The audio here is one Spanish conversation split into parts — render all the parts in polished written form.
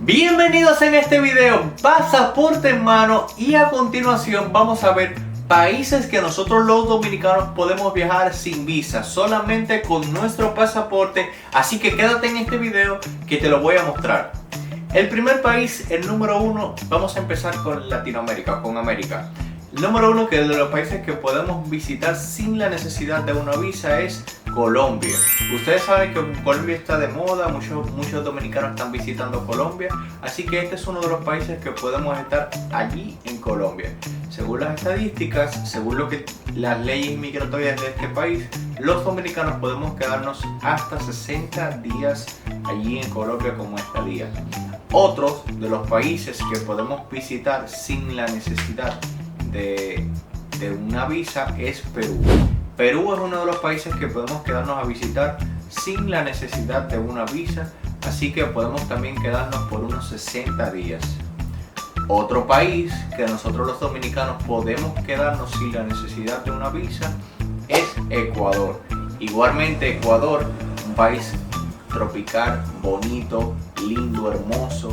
Bienvenidos en este video, pasaporte en mano, y a continuación vamos a ver países que nosotros los dominicanos podemos viajar sin visa, solamente con nuestro pasaporte. Así que quédate en este video que te lo voy a mostrar. El primer país, el número uno, vamos a empezar con Latinoamérica, con América. El número uno, que es de los países que podemos visitar sin la necesidad de una visa, es Colombia. Ustedes saben que Colombia está de moda, muchos dominicanos están visitando Colombia, así que este es uno de los países que podemos estar allí en Colombia. Según las estadísticas, según las leyes migratorias de este país, los dominicanos podemos quedarnos hasta 60 días allí en Colombia como estadía. Otros de los países que podemos visitar sin la necesidad de una visa es Perú. Perú es uno de los países que podemos quedarnos a visitar sin la necesidad de una visa, así que podemos también quedarnos por unos 60 días. Otro país que nosotros los dominicanos podemos quedarnos sin la necesidad de una visa es Ecuador. Igualmente Ecuador, un país tropical, bonito, lindo, hermoso.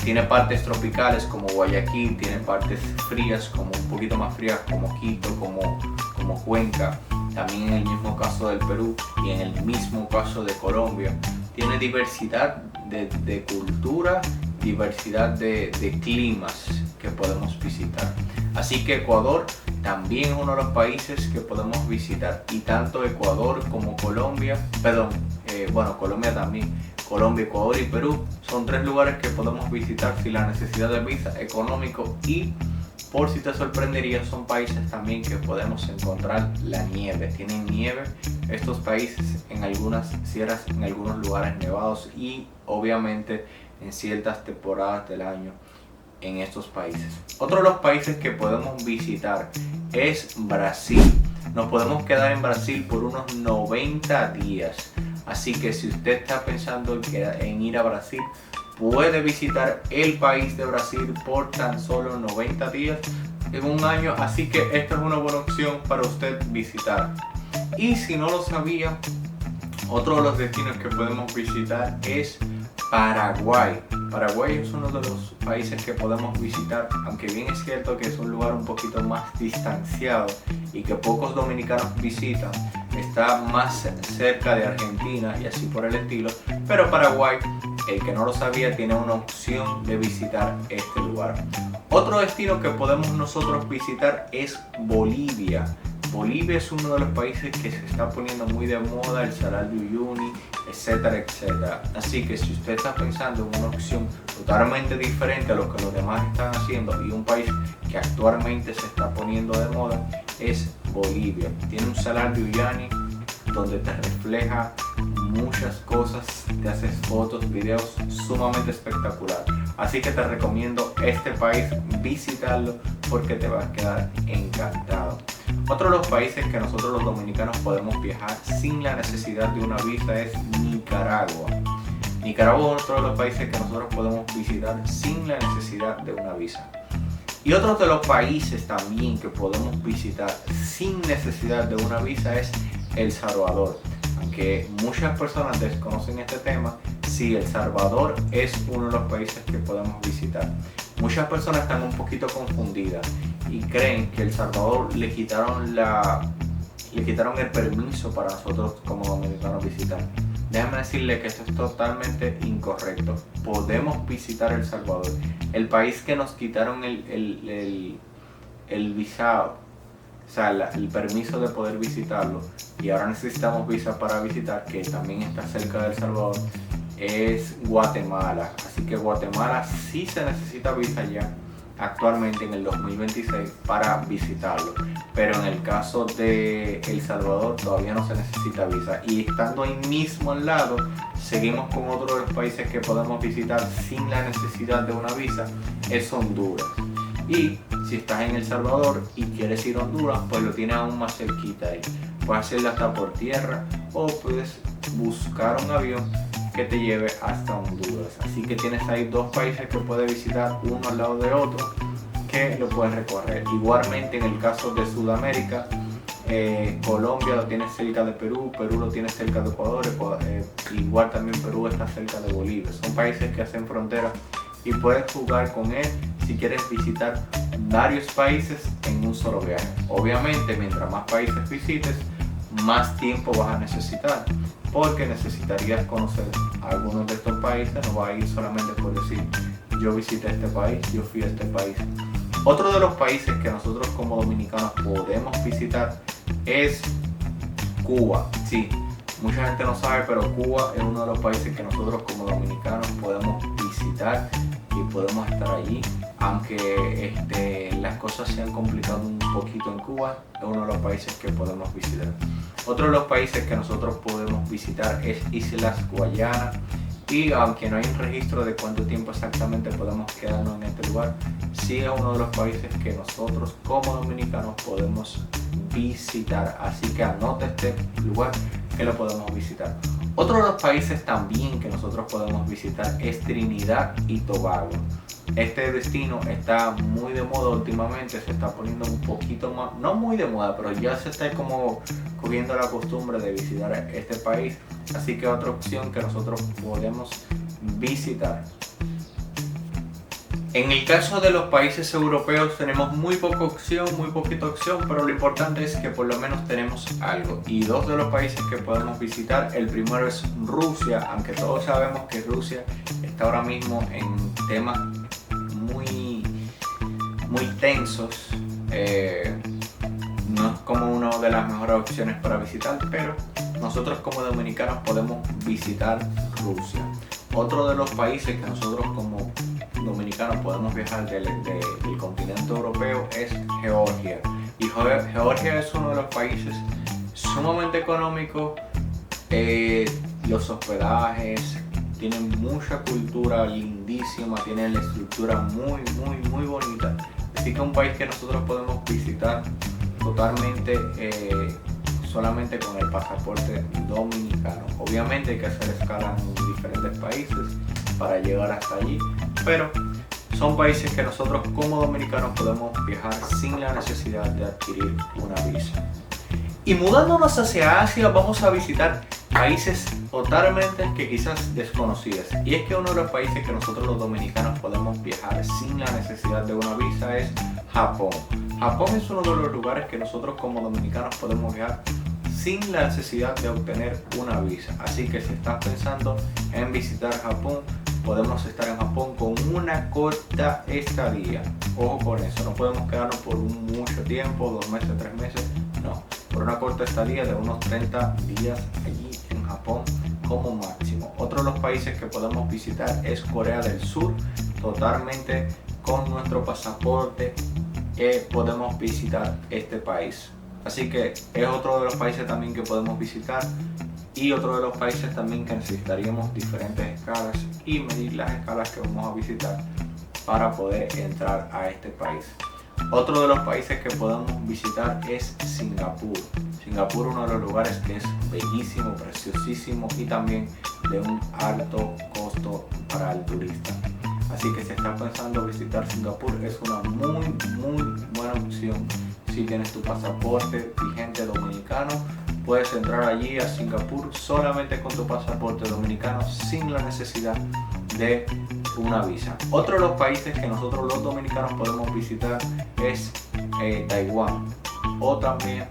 Tiene partes tropicales como Guayaquil, tiene partes frías, como un poquito más frías como Quito, como Cuenca. También en el mismo caso del Perú y en el mismo caso de Colombia. Tiene diversidad de cultura, diversidad de climas que podemos visitar. Así que Ecuador también es uno de los países que podemos visitar. Y tanto Ecuador como Colombia, Colombia también. Colombia, Ecuador y Perú son tres lugares que podemos visitar sin la necesidad de visa, económico, y por si te sorprendería, son países también que podemos encontrar la nieve. Tienen nieve estos países en algunas sierras, en algunos lugares nevados y obviamente en ciertas temporadas del año en estos países. Otro de los países que podemos visitar es Brasil. Nos podemos quedar en Brasil por unos 90 días. Así que si usted está pensando en ir a Brasil, puede visitar el país de Brasil por tan solo 90 días en un año. Así que esta es una buena opción para usted visitar. Y si no lo sabía, otro de los destinos que podemos visitar es Paraguay. Paraguay es uno de los países que podemos visitar, aunque bien es cierto que es un lugar un poquito más distanciado y que pocos dominicanos visitan. Está más cerca de Argentina y así por el estilo, pero Paraguay, el que no lo sabía, tiene una opción de visitar este lugar. Otro destino que podemos nosotros visitar es Bolivia. Bolivia es uno de los países que se está poniendo muy de moda, el Salar de Uyuni, etcétera, etcétera. Así que si usted está pensando en una opción totalmente diferente a lo que los demás están haciendo y un país que actualmente se está poniendo de moda, es Bolivia. Tiene un Salar de Uyuni donde te refleja muchas cosas, te haces fotos, videos sumamente espectacular. Así que te recomiendo este país, visitarlo porque te va a quedar encantado. Otro de los países que nosotros los dominicanos podemos viajar sin la necesidad de una visa es Nicaragua. Nicaragua es otro de los países que nosotros podemos visitar sin la necesidad de una visa. Y otro de los países también que podemos visitar sin necesidad de una visa es El Salvador. Aunque muchas personas desconocen este tema, sí, El Salvador es uno de los países que podemos visitar. Muchas personas están un poquito confundidas y creen que El Salvador le quitaron el permiso para nosotros como dominicanos visitar. Déjame decirle que esto es totalmente incorrecto. Podemos visitar El Salvador, el país que nos quitaron el visado, o sea, el permiso de poder visitarlo, y ahora necesitamos visa para visitar, que también está cerca de El Salvador, es Guatemala. Así que Guatemala sí se necesita visa ya actualmente en el 2026 para visitarlo, pero en el caso de El Salvador todavía no se necesita visa. Y estando ahí mismo al lado, seguimos con otro de los países que podemos visitar sin la necesidad de una visa, es Honduras. Y si estás en El Salvador y quieres ir a Honduras, pues lo tienes aún más cerquita ahí. Puedes hacerlo hasta por tierra o puedes buscar un avión que te lleve hasta Honduras. Así que tienes ahí dos países que puedes visitar uno al lado de otro, que lo puedes recorrer. Igualmente en el caso de Sudamérica, Colombia lo tiene cerca de Perú, Perú lo tiene cerca de Ecuador, igual también Perú está cerca de Bolivia. Son países que hacen frontera y puedes jugar con él si quieres visitar varios países en un solo viaje. Obviamente, mientras más países visites, más tiempo vas a necesitar, porque necesitarías conocer algunos de estos países. No vas a ir solamente por decir yo visité este país, yo fui a este país. Otro de los países que nosotros como dominicanos podemos visitar es Cuba. Sí, mucha gente no sabe, pero Cuba es uno de los países que nosotros como dominicanos podemos visitar y podemos estar allí. Aunque las cosas se han complicado un poquito en Cuba, es uno de los países que podemos visitar. Otro de los países que nosotros podemos visitar es Islas Guayana. Y aunque no hay un registro de cuánto tiempo exactamente podemos quedarnos en este lugar, sí es uno de los países que nosotros como dominicanos podemos visitar. Así que anota este lugar que lo podemos visitar. Otro de los países también que nosotros podemos visitar es Trinidad y Tobago. Este destino está muy de moda últimamente, se está poniendo un poquito más, no muy de moda, pero ya se está como cogiendo la costumbre de visitar este país. Así que otra opción que nosotros podemos visitar. En el caso de los países europeos tenemos muy poquita opción, pero lo importante es que por lo menos tenemos algo. Y dos de los países que podemos visitar, el primero es Rusia, aunque todos sabemos que Rusia está ahora mismo en temas muy tensos. No es como una de las mejores opciones para visitar, pero nosotros como dominicanos podemos visitar Rusia. Otro de los países que nosotros como dominicanos podemos viajar del continente europeo es Georgia. Y Georgia es uno de los países sumamente económicos. Los hospedajes, tienen mucha cultura lindísima, tienen la estructura muy bonita. Así que un país que nosotros podemos visitar totalmente solamente con el pasaporte dominicano. Obviamente hay que hacer escala en diferentes países para llegar hasta allí, pero son países que nosotros como dominicanos podemos viajar sin la necesidad de adquirir una visa. Y mudándonos hacia Asia, vamos a visitar países totalmente que quizás desconocidos. Y es que uno de los países que nosotros los dominicanos podemos viajar sin la necesidad de una visa es Japón. Japón es uno de los lugares que nosotros como dominicanos podemos viajar sin la necesidad de obtener una visa. Así que si estás pensando en visitar Japón, podemos estar en Japón con una corta estadía. Ojo con eso, no podemos quedarnos por mucho tiempo, 2 meses, 3 meses, no. Por una corta estadía de unos 30 días allí en Japón como máximo. Otro de los países que podemos visitar es Corea del Sur, totalmente con nuestro pasaporte podemos visitar este país. Así que es otro de los países también que podemos visitar, y otro de los países también que necesitaríamos diferentes escalas y medir las escalas que vamos a visitar para poder entrar a este país. Otro de los países que podemos visitar es Singapur. Singapur es uno de los lugares que es bellísimo, preciosísimo y también de un alto costo para el turista. Así que si estás pensando visitar Singapur, es una muy buena opción. Si tienes tu pasaporte vigente dominicano, puedes entrar allí a Singapur solamente con tu pasaporte dominicano sin la necesidad de una visa. Otro de los países que nosotros los dominicanos podemos visitar es Taiwán, o también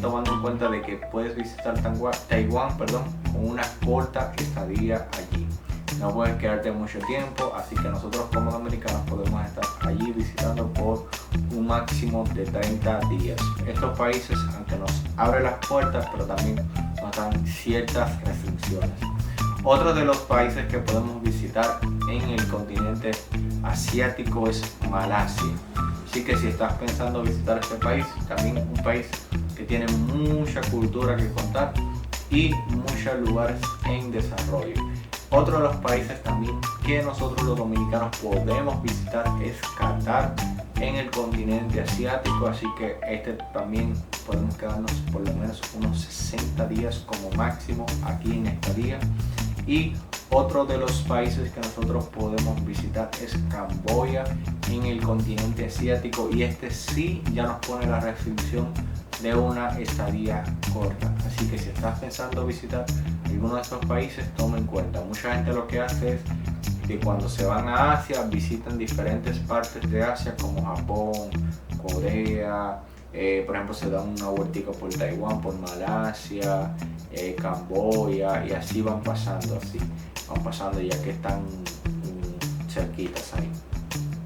tomando en cuenta de que puedes visitar Taiwán con una corta estadía allí. No puedes quedarte mucho tiempo, así que nosotros como dominicanos podemos estar allí visitando por un máximo de 30 días. Estos países, aunque nos abren las puertas, pero también nos dan ciertas restricciones. Otro de los países que podemos visitar en el continente asiático es Malasia. Así que si estás pensando visitar este país, también un país que tiene mucha cultura que contar y muchos lugares en desarrollo. Otro de los países también que nosotros los dominicanos podemos visitar es Qatar, en el continente asiático, así que también podemos quedarnos por lo menos unos 60 días como máximo aquí en esta día. Y otro de los países que nosotros podemos visitar es Camboya, en el continente asiático, y sí ya nos pone la restricción de una estadía corta. Así que si estás pensando visitar alguno de estos países, toma en cuenta. Mucha gente lo que hace es que cuando se van a Asia visitan diferentes partes de Asia como Japón, Corea, por ejemplo se dan una vueltica por Taiwán, por Malasia, Camboya, y así van pasando ya que están cerquitas ahí.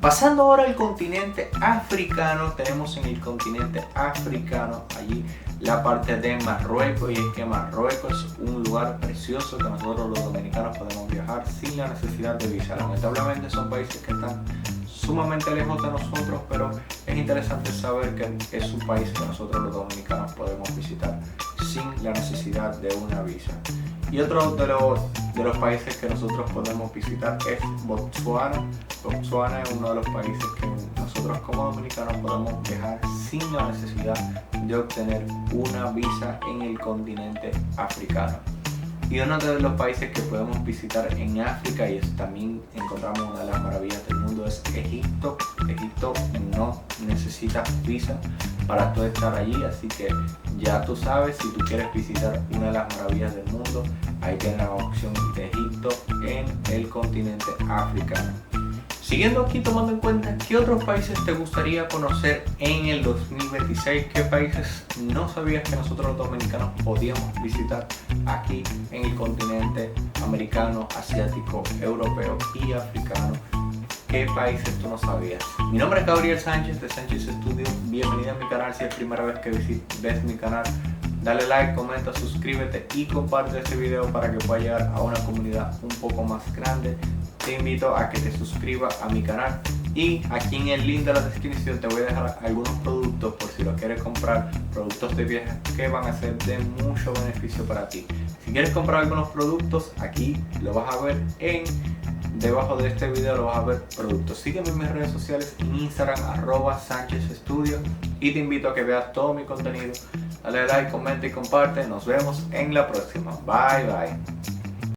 Pasando ahora al continente africano, tenemos en el continente africano allí la parte de Marruecos, y es que Marruecos es un lugar precioso que nosotros los dominicanos podemos viajar sin la necesidad de visa. Lamentablemente son países que están sumamente lejos de nosotros, pero es interesante saber que es un país que nosotros los dominicanos podemos visitar sin la necesidad de una visa. Y otro de los países que nosotros podemos visitar es Botsuana. Botsuana es uno de los países que nosotros como dominicanos podemos viajar sin la necesidad de obtener una visa en el continente africano. Y uno de los países que podemos visitar en África, y también encontramos una de las maravillas del mundo, es Egipto. Egipto no necesita visa para tú estar allí, así que ya tú sabes, si tú quieres visitar una de las maravillas del mundo, ahí tienes la opción de Egipto en el continente africano. Siguiendo aquí, tomando en cuenta qué otros países te gustaría conocer en el 2026, qué países no sabías que nosotros los dominicanos podíamos visitar aquí en el continente americano, asiático, europeo y africano. ¿Qué países tú no sabías? Mi nombre es Gabriel Sánchez de Sánchez Studio. Bienvenido a mi canal. Si es primera vez que ves mi canal, dale like, comenta, suscríbete y comparte este video para que pueda llegar a una comunidad un poco más grande. Te invito a que te suscribas a mi canal, y aquí en el link de la descripción te voy a dejar algunos productos por si los quieres comprar, productos de viaje que van a ser de mucho beneficio para ti. Si quieres comprar algunos productos, aquí lo vas a ver debajo de este video, lo vas a ver productos. Sígueme en mis redes sociales, en Instagram @SánchezStudio, y te invito a que veas todo mi contenido. Dale like, comenta y comparte. Nos vemos en la próxima. Bye bye.